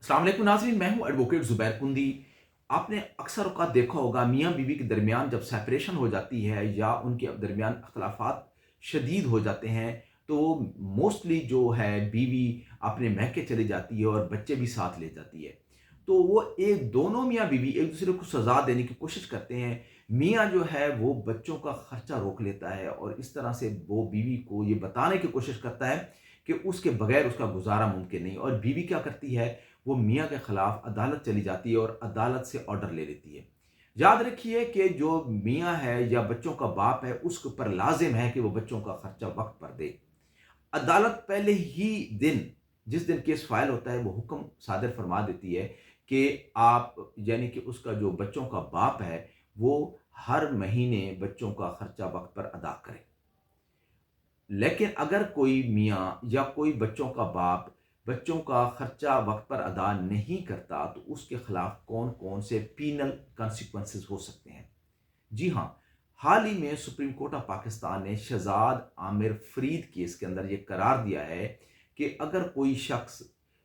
अस्सलाम वालेकुम नाज़रीन, मैं हूं एडवोकेट ज़ुबैर कुंदी। आपने अक्सर औक़ात देखा होगा मियाँ बीवी के दरमियान जब सेपरेशन हो जाती है या उनके दरमियान अख्तलाफ़ात शदीद हो जाते हैं, तो मोस्टली जो है बीवी अपने मैके चली जाती है और बच्चे भी साथ ले जाती है। तो वो एक दोनों मियाँ बीवी एक दूसरे को सज़ा देने की कोशिश करते हैं। मियाँ जो है वो बच्चों का खर्चा रोक लेता है और इस तरह से वो बीवी को ये बताने की कोशिश करता है कि उसके बगैर उसका गुजारा मुमकिन नहीं, और बीवी क्या करती है, वो मियाँ के खिलाफ अदालत चली जाती है और अदालत से ऑर्डर ले लेती है। याद रखिए कि जो मियाँ है या बच्चों का बाप है, उसके ऊपर लाजिम है कि वो बच्चों का खर्चा वक्त पर दे। अदालत पहले ही दिन, जिस दिन केस फाइल होता है, वो हुक्म सादर फरमा देती है कि आप, यानी कि उसका जो बच्चों का बाप है, वो हर महीने बच्चों का खर्चा वक्त पर अदा करे। लेकिन अगर कोई मियाँ या कोई बच्चों का बाप बच्चों का खर्चा वक्त पर अदा नहीं करता, तो उसके खिलाफ कौन-कौन से पीनल कॉन्सिक्वेंसेस हो सकते हैं। जी हाँ, हाल ही में सुप्रीम कोर्ट ऑफ पाकिस्तान ने शहजाद आमिर फरीद केस के अंदर ये करार दिया है कि अगर कोई शख्स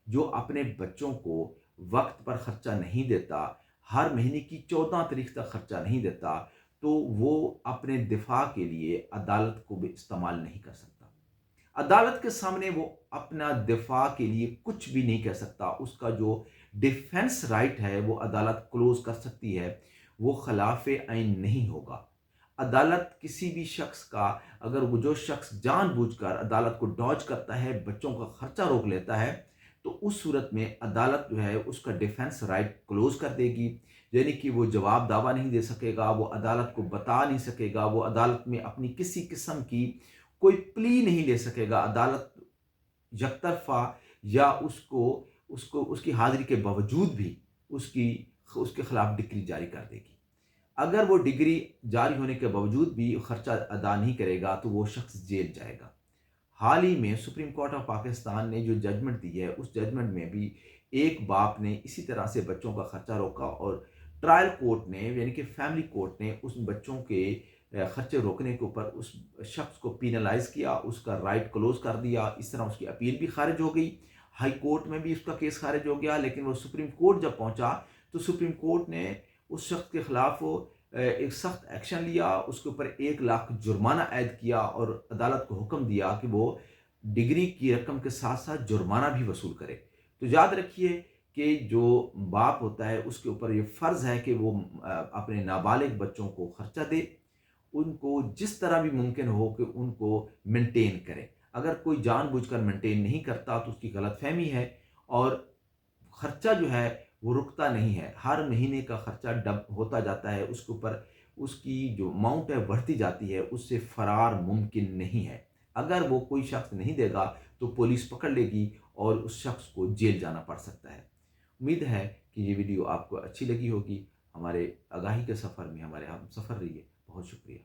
जो अपने बच्चों को वक्त पर खर्चा नहीं देता, हर महीने की 14 तारीख तक खर्चा नहीं देता, तो वो अपने दिफा के लिए अदालत को भी इस्तेमाल नहीं कर सकता। अदालत के सामने वो अपना दिफा के लिए कुछ भी नहीं कह सकता। उसका जो डिफेंस राइट है वो अदालत क्लोज कर सकती है, वो खिलाफ आइन नहीं होगा। अदालत किसी भी शख्स का, अगर वो जो शख्स जानबूझकर अदालत को डॉज करता है, बच्चों का खर्चा रोक लेता है, तो उस सूरत में अदालत जो है उसका डिफेंस राइट क्लोज कर देगी। यानी कि वो जवाब दावा नहीं दे सकेगा, वो अदालत को बता नहीं सकेगा, वो अदालत में अपनी किसी किस्म की कोई प्ली नहीं ले सकेगा। अदालत यकतरफा या उसको उसको उसकी हाज़िरी के बावजूद भी उसकी उसके खिलाफ डिक्री जारी कर देगी। अगर वो डिग्री जारी होने के बावजूद भी खर्चा अदा नहीं करेगा, तो वो शख्स जेल जाएगा। हाल ही में सुप्रीम कोर्ट ऑफ पाकिस्तान ने जो जजमेंट दी है, उस जजमेंट में भी एक बाप ने इसी तरह से बच्चों का खर्चा रोका और ट्रायल कोर्ट ने, यानी कि फैमिली कोर्ट ने, उस बच्चों के खर्चे रोकने के ऊपर उस शख्स को पीनलाइज किया, उसका राइट क्लोज कर दिया। इस तरह उसकी अपील भी खारिज हो गई, हाई कोर्ट में भी उसका केस खारिज हो गया। लेकिन वो सुप्रीम कोर्ट जब पहुंचा, तो सुप्रीम कोर्ट ने उस शख्स के खिलाफ एक सख्त एक्शन लिया, उसके ऊपर 1 लाख जुर्माना ऐड किया और अदालत को हुक्म दिया कि वो डिग्री की रकम के साथ साथ जुर्माना भी वसूल करे। तो याद रखिए कि जो बाप होता है उसके ऊपर ये फ़र्ज़ है कि वो अपने नाबालिग बच्चों को खर्चा दे, उनको जिस तरह भी मुमकिन हो कि उनको मेंटेन करे। अगर कोई जानबूझकर मेंटेन नहीं करता, तो उसकी गलतफ़हमी है, और खर्चा जो है वो रुकता नहीं है। हर महीने का खर्चा डब होता जाता है, उसके ऊपर उसकी जो अमाउंट है बढ़ती जाती है, उससे फ़रार मुमकिन नहीं है। अगर वो कोई शख्स नहीं देगा, तो पुलिस पकड़ लेगी और उस शख्स को जेल जाना पड़ सकता है। उम्मीद है कि ये वीडियो आपको अच्छी लगी होगी। हमारे आगाही के सफ़र में हमारे हम सफ़र रहिए। बहुत शुक्रिया।